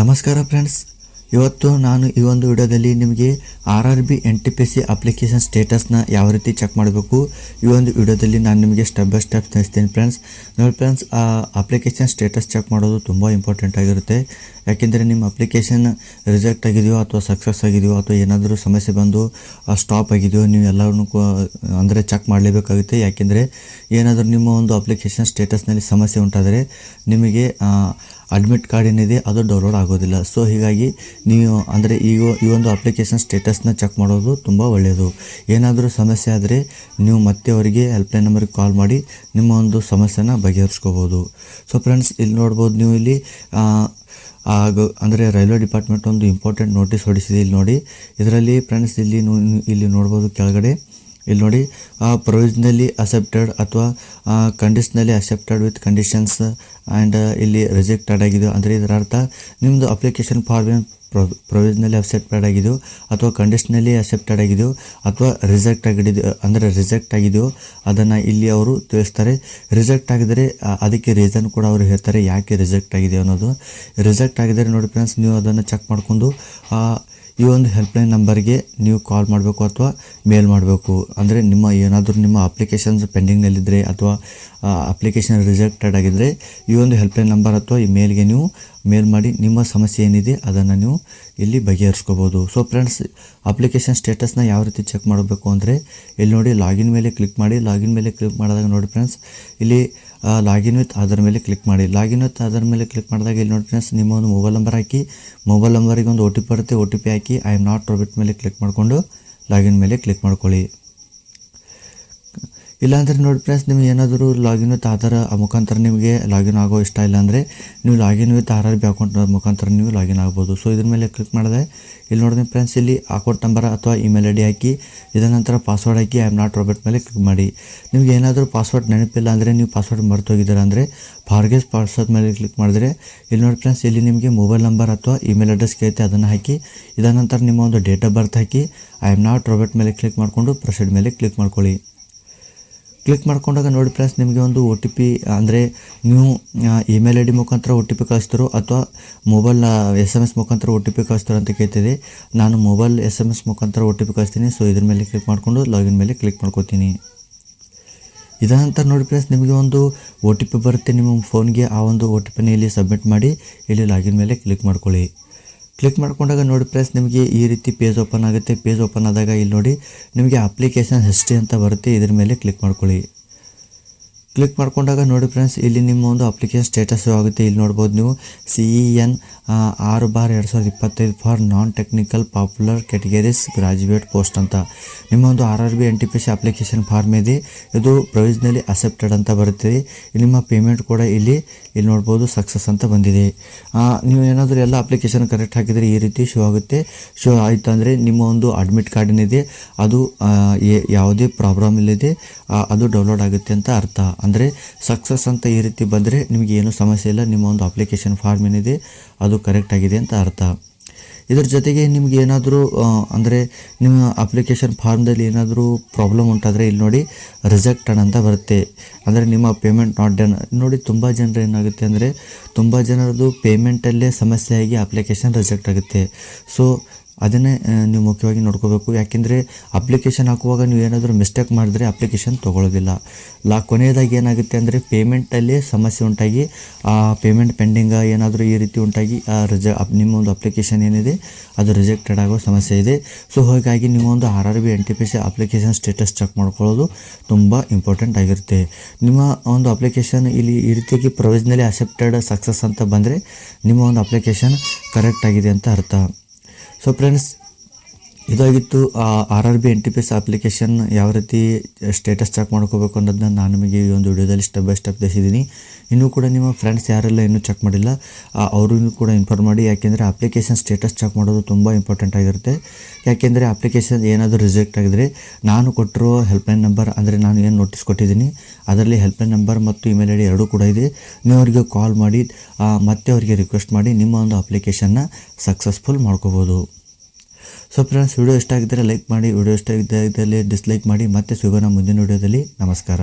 ನಮಸ್ಕಾರ ಫ್ರೆಂಡ್ಸ್, ಇವತ್ತು ನಾನು ಈ ಒಂದು ವಿಡಿಯೋದಲ್ಲಿ ನಿಮಗೆ RRB NTPC ಅಪ್ಲಿಕೇಶನ್ ಸ್ಟೇಟಸ್ನ ಯಾವ ರೀತಿ ಚೆಕ್ ಮಾಡಬೇಕು ಈ ಒಂದು ವಿಡಿಯೋದಲ್ಲಿ ನಾನು ನಿಮಗೆ ಸ್ಟೆಪ್ ಬೈ ಸ್ಟೆಪ್ ತಿಳಿಸ್ತೀನಿ ಫ್ರೆಂಡ್ಸ್. ನೋಡಿ ಫ್ರೆಂಡ್ಸ್, ಆ ಅಪ್ಲಿಕೇಶನ್ ಸ್ಟೇಟಸ್ ಚೆಕ್ ಮಾಡೋದು ತುಂಬ ಇಂಪಾರ್ಟೆಂಟ್ ಆಗಿರುತ್ತೆ. ಯಾಕೆಂದರೆ ನಿಮ್ಮ ಅಪ್ಲಿಕೇಶನ್ ರಿಜೆಕ್ಟ್ ಆಗಿದೆಯೋ ಅಥವಾ ಸಕ್ಸಸ್ ಆಗಿದೆಯೋ ಅಥವಾ ಏನಾದರೂ ಸಮಸ್ಯೆ ಬಂದು ಸ್ಟಾಪ್ ಆಗಿದೆಯೋ ನೀವು ಎಲ್ಲರೂ ಅಂದರೆ ಚೆಕ್ ಮಾಡಲೇಬೇಕಾಗುತ್ತೆ. ಯಾಕೆಂದರೆ ಏನಾದರೂ ನಿಮ್ಮ ಒಂದು ಅಪ್ಲಿಕೇಶನ್ ಸ್ಟೇಟಸ್ನಲ್ಲಿ ಸಮಸ್ಯೆ ಉಂಟಾದರೆ ನಿಮಗೆ ಅಡ್ಮಿಟ್ ಕಾರ್ಡ್ ಏನಿದೆ ಅದು ಡೌನ್ಲೋಡ್ ಆಗೋದಿಲ್ಲ. ಸೊ ಹೀಗಾಗಿ ನೀವು ಅಂದರೆ ಈ ಒಂದು ಅಪ್ಲಿಕೇಶನ್ ಸ್ಟೇಟಸ್ನ ಚೆಕ್ ಮಾಡೋದು ತುಂಬ ಒಳ್ಳೆಯದು. ಏನಾದರೂ ಸಮಸ್ಯೆ ಆದರೆ ನೀವು ಮತ್ತೆ ಅವರಿಗೆ ಹೆಲ್ಪ್ಲೈನ್ ನಂಬರ್ಗೆ ಕಾಲ್ ಮಾಡಿ ನಿಮ್ಮ ಒಂದು ಸಮಸ್ಯೆನ ಬಗೆಹರಿಸ್ಕೋಬೋದು. ಸೊ ಫ್ರೆಂಡ್ಸ್, ಇಲ್ಲಿ ನೋಡ್ಬೋದು ನೀವು ಇಲ್ಲಿ ಅಂದರೆ ರೈಲ್ವೆ ಡಿಪಾರ್ಟ್ಮೆಂಟ್ ಒಂದು ಇಂಪಾರ್ಟೆಂಟ್ ನೋಟಿಸ್ ಹೊಡಿಸಿದೆ. ಇಲ್ಲಿ ನೋಡಿ, ಇದರಲ್ಲಿ ಫ್ರೆಂಡ್ಸ್ ಇಲ್ಲಿ ನೋಡ್ಬೋದು ಕೆಳಗಡೆ ಇಲ್ಲಿ ನೋಡಿ, ಪ್ರೊವಿಷನಲಿ ಅಕ್ಸೆಪ್ಟೆಡ್ ಅಥವಾ ಕಂಡೀಷನಲಿ ಅಕ್ಸೆಪ್ಟೆಡ್ ವಿತ್ ಕಂಡೀಷನ್ಸ್ ಆ್ಯಂಡ್ ಇಲ್ಲಿ ರಿಜೆಕ್ಟೆಡ್ ಆಗಿದೆ. ಅಂದರೆ ಇದರ ಅರ್ಥ ನಿಮ್ಮದು ಅಪ್ಲಿಕೇಶನ್ ಫಾರ್ಮ್ ಏನು ಪ್ರೊವಿಷನಲಿ ಅಕ್ಸೆಪ್ಟೆಡ್ ಆಗಿದೆಯೋ ಅಥವಾ ಕಂಡೀಷನಲಿ ಅಕ್ಸೆಪ್ಟೆಡ್ ಆಗಿದೆಯೋ ಅಥವಾ ರಿಜೆಕ್ಟ್ ಆಗಿದೆಯೋ ಅದನ್ನು ಇಲ್ಲಿ ಅವರು ತಿಳಿಸ್ತಾರೆ. ರಿಜೆಕ್ಟ್ ಆಗಿದರೆ ಅದಕ್ಕೆ ರೀಸನ್ ಕೂಡ ಅವರು ಹೇಳ್ತಾರೆ ಯಾಕೆ ರಿಜೆಕ್ಟ್ ಆಗಿದೆ ಅನ್ನೋದು. ರಿಜೆಕ್ಟ್ ಆಗಿದರೆ ನೋಡಿ ಫ್ರೆಂಡ್ಸ್, ನೀವು ಅದನ್ನು ಚೆಕ್ ಮಾಡಿಕೊಂಡು ಈ ಒಂದು ಹೆಲ್ಪ್ಲೈನ್ ನಂಬರ್ಗೆ ನೀವು ಕಾಲ್ ಮಾಡಬೇಕು ಅಥವಾ ಮೇಲ್ ಮಾಡಬೇಕು. ಅಂದರೆ ನಿಮ್ಮ ಅಪ್ಲಿಕೇಶನ್ಸ್ ಪೆಂಡಿಂಗ್ನಲ್ಲಿದ್ದರೆ ಅಥವಾ ಅಪ್ಲಿಕೇಶನ್ ರಿಜೆಕ್ಟೆಡ್ ಆಗಿದ್ದರೆ ಈ ಒಂದು ಹೆಲ್ಪ್ಲೈನ್ ನಂಬರ್ ಅಥವಾ ಈ ಮೇಲ್ಗೆ ನೀವು ಮೇಲ್ ಮಾಡಿ ನಿಮ್ಮ ಸಮಸ್ಯೆ ಏನಿದೆ ಅದನ್ನು ನೀವು ಇಲ್ಲಿ ಬಗೆಹರಿಸ್ಕೋಬೋದು. ಸೊ ಫ್ರೆಂಡ್ಸ್, ಅಪ್ಲಿಕೇಶನ್ ಸ್ಟೇಟಸ್ನ ಯಾವ ರೀತಿ ಚೆಕ್ ಮಾಡಬೇಕು ಅಂದರೆ ಇಲ್ಲಿ ನೋಡಿ, ಲಾಗಿನ್ ಮೇಲೆ ಕ್ಲಿಕ್ ಮಾಡಿ. ಲಾಗಿನ್ ಮೇಲೆ ಕ್ಲಿಕ್ ಮಾಡಿದಾಗ ನೋಡಿ ಫ್ರೆಂಡ್ಸ್, ಇಲ್ಲಿ ಲಾಗಿನ್ ವಿತ್ ಆಧಾರ್ ಮೇಲೆ ಕ್ಲಿಕ್ ಮಾಡಿ. ಲಾಗಿನ್ ವಿತ್ ಆಧಾರ್ ಮೇಲೆ ಕ್ಲಿಕ್ ಮಾಡಿದಾಗ ಇಲ್ಲಿ ನೋಡಿ ಫ್ರೆಂಡ್ಸ್, ನಿಮ್ಮ ಒಂದು ಮೊಬೈಲ್ ನಂಬರ್ ಹಾಕಿ, ಮೊಬೈಲ್ ನಂಬರಿಗೆ ಒಂದು OTP ಬರುತ್ತೆ. OTP hockey I am not robot ಮೇಲೆ ಕ್ಲಿಕ್ ಮಾಡಿಕೊಂಡು ಲಾಗಿನ್ ಮೇಲೆ ಕ್ಲಿಕ್ ಮಾಡ್ಕೊಳ್ಳಿ. ಇಲ್ಲಾಂದರೆ ನೋಡಿ ಫ್ರೆಂಡ್ಸ್, ನಿಮಗೆ ಏನಾದರೂ ಲಾಗಿನ್ ವಿತ್ ಆಧಾರ್ ಮುಖಾಂತರ ನಿಮಗೆ ಲಾಗಿನ್ ಆಗೋ ಇಷ್ಟ ಇಲ್ಲ ಅಂದರೆ ನೀವು ಲಾಗಿನ್ ವಿತ್ RRB ಅಕೌಂಟ್ ಮುಖಾಂತರ ನೀವು ಲಾಗಿನ್ ಆಗ್ಬೋದು. ಸೊ ಇದ್ರ ಮೇಲೆ ಕ್ಲಿಕ್ ಮಾಡಿದೆ ಇಲ್ಲಿ ನೋಡಿದ್ರೆ ಫ್ರೆಂಡ್ಸ್, ಇಲ್ಲಿ ಅಕೌಂಟ್ ನಂಬರ್ ಅಥವಾ ಇಮೇಲ್ ID ಹಾಕಿ, ಇದರ ನಂತರ password hockey I am not robot ಮೇಲೆ ಕ್ಲಿಕ್ ಮಾಡಿ. ನಿಮಗೆ ಏನಾದರೂ ಪಾಸ್ವರ್ಡ್ ನೆನಪಿಲ್ಲ ಅಂದರೆ ನೀವು ಪಾಸ್ವರ್ಡ್ ಮರೆತೋಗಿದ್ದೀರ ಅಂದರೆ ಫಾರ್ಗೆಟ್ ಪಾಸ್ವರ್ಡ್ ಮೇಲೆ ಕ್ಲಿಕ್ ಮಾಡಿದ್ರೆ ಇಲ್ಲಿ ನೋಡಿ ಫ್ರೆಂಡ್ಸ್, ಇಲ್ಲಿ ನಿಮಗೆ ಮೊಬೈಲ್ ನಂಬರ್ ಅಥವಾ ಇಮೇಲ್ ಅಡ್ರೆಸ್ ಕೇಳುತ್ತೆ, ಅದನ್ನು ಹಾಕಿ. ಇದರ ನಂತರ ನಿಮ್ಮ ಒಂದು date of birth hockey I am not robot ಮೇಲೆ ಕ್ಲಿಕ್ ಮಾಡಿಕೊಂಡು ಪ್ರೊಸೀಡ್ ಮೇಲೆ ಕ್ಲಿಕ್ ಮಾಡ್ಕೊಳ್ಳಿ. ಕ್ಲಿಕ್ ಮಾಡ್ಕೊಂಡಾಗ ನೋಡಿ ಫ್ರೆಂಡ್ಸ್, ನಿಮಗೆ ಒಂದು OTP ಅಂದರೆ ನೀವು ಇಮೇಲ್ ID ಮುಖಾಂತರ OTP ಕಳಿಸ್ತಾರೋ ಅಥವಾ ಮೊಬೈಲ್ SMS ಮುಖಾಂತರ OTP ಕಳಿಸ್ತಾರೋ ಅಂತ ಕೇಳ್ತಿದೆ. ನಾನು ಮೊಬೈಲ್ SMS ಮುಖಾಂತರ OTP ಕಳಿಸ್ತೀನಿ. ಸೊ ಇದ್ರ ಮೇಲೆ ಕ್ಲಿಕ್ ಮಾಡಿಕೊಂಡು ಲಾಗಿನ್ ಮೇಲೆ ಕ್ಲಿಕ್ ಮಾಡ್ಕೋತೀನಿ. ಇದರ ನಂತರ ನೋಡಿ ಫ್ರೆಂಡ್ಸ್, ನಿಮಗೆ ಒಂದು OTP ಬರುತ್ತೆ ನಿಮ್ಮ ಫೋನ್ಗೆ. ಆ ಒಂದು OTPನ ಇಲ್ಲಿ ಸಬ್ಮಿಟ್ ಮಾಡಿ ಇಲ್ಲಿ ಲಾಗಿನ್ ಮೇಲೆ ಕ್ಲಿಕ್ ಮಾಡ್ಕೊಳ್ಳಿ. ಕ್ಲಿಕ್ ಮಾಡ್ಕೊಂಡಾಗ ನೋಡಿ ಫ್ರೆಂಡ್ಸ್, ನಿಮಗೆ ಈ ರೀತಿ ಪೇಜ್ ಓಪನ್ ಆಗುತ್ತೆ. ಪೇಜ್ ಓಪನ್ ಆದಾಗ ಇಲ್ಲಿ ನೋಡಿ ನಿಮಗೆ ಅಪ್ಲಿಕೇಶನ್ ಹಿಸ್ಟ್ರಿ ಅಂತ ಬರುತ್ತೆ. ಇದ್ರ ಮೇಲೆ ಕ್ಲಿಕ್ ಮಾಡ್ಕೊಳ್ಳಿ. ಕ್ಲಿಕ್ ಮಾಡ್ಕೊಂಡಾಗ ನೋಡಿ ಫ್ರೆಂಡ್ಸ್, ಇಲ್ಲಿ ನಿಮ್ಮ ಒಂದು ಅಪ್ಲಿಕೇಶನ್ ಸ್ಟೇಟಸ್ ಆಗುತ್ತೆ. ಇಲ್ಲಿ ನೋಡ್ಬೋದು ನೀವು CEN 6/2025 for non technical popular categories graduate post ಅಂತ ನಿಮ್ಮ ಒಂದು RRB NTPC ಅಪ್ಲಿಕೇಶನ್ ಫಾರ್ಮ್ ಇದೆ. ಇದು ಪ್ರೊವಿಷನಲಿ ಅಕ್ಸೆಪ್ಟೆಡ್ ಅಂತ ಬರುತ್ತದೆ. ನಿಮ್ಮ ಪೇಮೆಂಟ್ ಕೂಡ ಇಲ್ಲಿ ನೋಡ್ಬೋದು ಸಕ್ಸಸ್ ಅಂತ ಬಂದಿದೆ. ನೀವು ಏನಾದರೂ ಎಲ್ಲ ಅಪ್ಲಿಕೇಶನ್ ಕರೆಕ್ಟ್ ಹಾಕಿದರೆ ಈ ರೀತಿ ಶೋ ಆಗುತ್ತೆ. ಶೋ ಆಯಿತು ಅಂದರೆ ನಿಮ್ಮ ಒಂದು ಅಡ್ಮಿಟ್ ಕಾರ್ಡ್ ಏನಿದೆ ಅದು ಯಾವುದೇ ಪ್ರಾಬ್ಲಮ್ ಇಲ್ಲದೆ ಅದು ಡೌನ್ಲೋಡ್ ಆಗುತ್ತೆ ಅಂತ ಅರ್ಥ. ಅಂದರೆ ಸಕ್ಸಸ್ ಅಂತ ಈ ರೀತಿ ಬಂದರೆ ನಿಮಗೆ ಏನೂ ಸಮಸ್ಯೆ ಇಲ್ಲ, ನಿಮ್ಮ ಒಂದು ಅಪ್ಲಿಕೇಶನ್ ಫಾರ್ಮ್ ಏನಿದೆ ಅದು ಕರೆಕ್ಟ್ ಆಗಿದೆ ಅಂತ ಅರ್ಥ. ಇದರ ಜೊತೆಗೆ ನಿಮ್ಗೆ ಏನಾದರೂ ಅಂದರೆ ನಿಮ್ಮ ಅಪ್ಲಿಕೇಶನ್ ಫಾರ್ಮ್ದಲ್ಲಿ ಏನಾದರೂ ಪ್ರಾಬ್ಲಮ್ ಉಂಟಾದರೆ ಇಲ್ಲಿ ನೋಡಿ ರಿಜೆಕ್ಟೆಡ್ ಅಂತ ಬರುತ್ತೆ. ಅಂದರೆ ನಿಮ್ಮ ಪೇಮೆಂಟ್ ನಾಟ್ ಡನ್. ನೋಡಿ, ತುಂಬ ಜನರು ಏನಾಗುತ್ತೆ ಅಂದರೆ ತುಂಬ ಜನರದು ಪೇಮೆಂಟಲ್ಲೇ ಸಮಸ್ಯೆಯಾಗಿ ಅಪ್ಲಿಕೇಶನ್ ರಿಜೆಕ್ಟ್ ಆಗುತ್ತೆ. ಸೊ ಅದನ್ನೇ ನೀವು ಮುಖ್ಯವಾಗಿ ನೋಡ್ಕೋಬೇಕು. ಯಾಕೆಂದರೆ ಅಪ್ಲಿಕೇಶನ್ ಹಾಕುವಾಗ ನೀವು ಏನಾದರೂ ಮಿಸ್ಟೇಕ್ ಮಾಡಿದ್ರೆ ಅಪ್ಲಿಕೇಶನ್ ತೊಗೊಳ್ಳೋದಿಲ್ಲ. ಕೊನೆಯದಾಗಿ ಏನಾಗುತ್ತೆ ಅಂದರೆ ಪೇಮೆಂಟಲ್ಲಿ ಸಮಸ್ಯೆ ಉಂಟಾಗಿ ಆ ಪೇಮೆಂಟ್ ಪೆಂಡಿಂಗ್ ಏನಾದರೂ ಈ ರೀತಿ ಉಂಟಾಗಿ ನಿಮ್ಮ ಒಂದು ಅಪ್ಲಿಕೇಶನ್ ಏನಿದೆ ಅದು ರಿಜೆಕ್ಟೆಡ್ ಆಗೋ ಸಮಸ್ಯೆ ಇದೆ. ಸೊ ಹಾಗಾಗಿ ನೀವು ಒಂದು RRB NTPC application status check ಮಾಡ್ಕೊಳ್ಳೋದು ತುಂಬ ಇಂಪಾರ್ಟೆಂಟ್ ಆಗಿರುತ್ತೆ. ನಿಮ್ಮ ಒಂದು ಅಪ್ಲಿಕೇಶನ್ ಇಲ್ಲಿ ಈ ರೀತಿಯಾಗಿ ಪ್ರೊವಿಷನಲಿ ಅಕ್ಸೆಪ್ಟೆಡ್ ಸಕ್ಸಸ್ ಅಂತ ಬಂದರೆ ನಿಮ್ಮ ಒಂದು ಅಪ್ಲಿಕೇಶನ್ ಕರೆಕ್ಟ್ ಆಗಿದೆ ಅಂತ ಅರ್ಥ. ಸೊ ಫ್ರೆಂಡ್ಸ್, ಇದಾಗಿತ್ತು RRB NTPC ಅಪ್ಲಿಕೇಶನ್ ಯಾವ ರೀತಿ ಸ್ಟೇಟಸ್ ಚೆಕ್ ಮಾಡ್ಕೋಬೇಕು ಅನ್ನೋದನ್ನ ನಾನು ನಿಮಗೆ ಈ ಒಂದು ವಿಡಿಯೋದಲ್ಲಿ ಸ್ಟೆಪ್ ಬೈ ಸ್ಟೆಪ್ ತಿಳಿಸಿದ್ದೀನಿ. ಇನ್ನೂ ಕೂಡ ನಿಮ್ಮ ಫ್ರೆಂಡ್ಸ್ ಯಾರೆಲ್ಲ ಇನ್ನೂ ಚೆಕ್ ಮಾಡಿಲ್ಲ ಅವ್ರಿಗೂ ಕೂಡ ಇನ್ಫಾರ್ಮ್ ಮಾಡಿ. ಯಾಕೆಂದರೆ ಅಪ್ಲಿಕೇಶನ್ ಸ್ಟೇಟಸ್ ಚೆಕ್ ಮಾಡೋದು ತುಂಬ ಇಂಪಾರ್ಟೆಂಟ್ ಆಗಿರುತ್ತೆ. ಯಾಕೆಂದರೆ ಅಪ್ಲಿಕೇಶನ್ ಏನಾದರೂ ರಿಜೆಕ್ಟ್ ಆಗಿದರೆ ನಾನು ಕೊಟ್ಟಿರೋ ಹೆಲ್ಪ್ಲೈನ್ ನಂಬರ್ ಅಂದರೆ ನಾನು ಏನು ನೋಟಿಸ್ ಕೊಟ್ಟಿದ್ದೀನಿ ಅದರಲ್ಲಿ ಹೆಲ್ಪ್ಲೈನ್ ನಂಬರ್ ಮತ್ತು ಇಮೇಲ್ ID ಎರಡೂ ಕೂಡ ಇದೆ. ನೀವು ಅವರಿಗೆ ಕಾಲ್ ಮಾಡಿ ಮತ್ತೆ ಅವರಿಗೆ ರಿಕ್ವೆಸ್ಟ್ ಮಾಡಿ ನಿಮ್ಮ ಒಂದು ಅಪ್ಲಿಕೇಶನ್ನ ಸಕ್ಸಸ್ಫುಲ್ ಮಾಡ್ಕೋಬೋದು. ಸೊ ಫ್ರೆಂಡ್ಸ್, ವಿಡಿಯೋ ಇಷ್ಟ ಆಗಿದ್ದರೆ ಲೈಕ್ ಮಾಡಿ, ವಿಡಿಯೋ ಇಷ್ಟ ಆಗಿದ್ದಲ್ಲಿ ಡಿಸ್ಲೈಕ್ ಮಾಡಿ. ಮತ್ತೆ ಸಿಗೋಣ ಮುಂದಿನ ವಿಡಿಯೋದಲ್ಲಿ. ನಮಸ್ಕಾರ.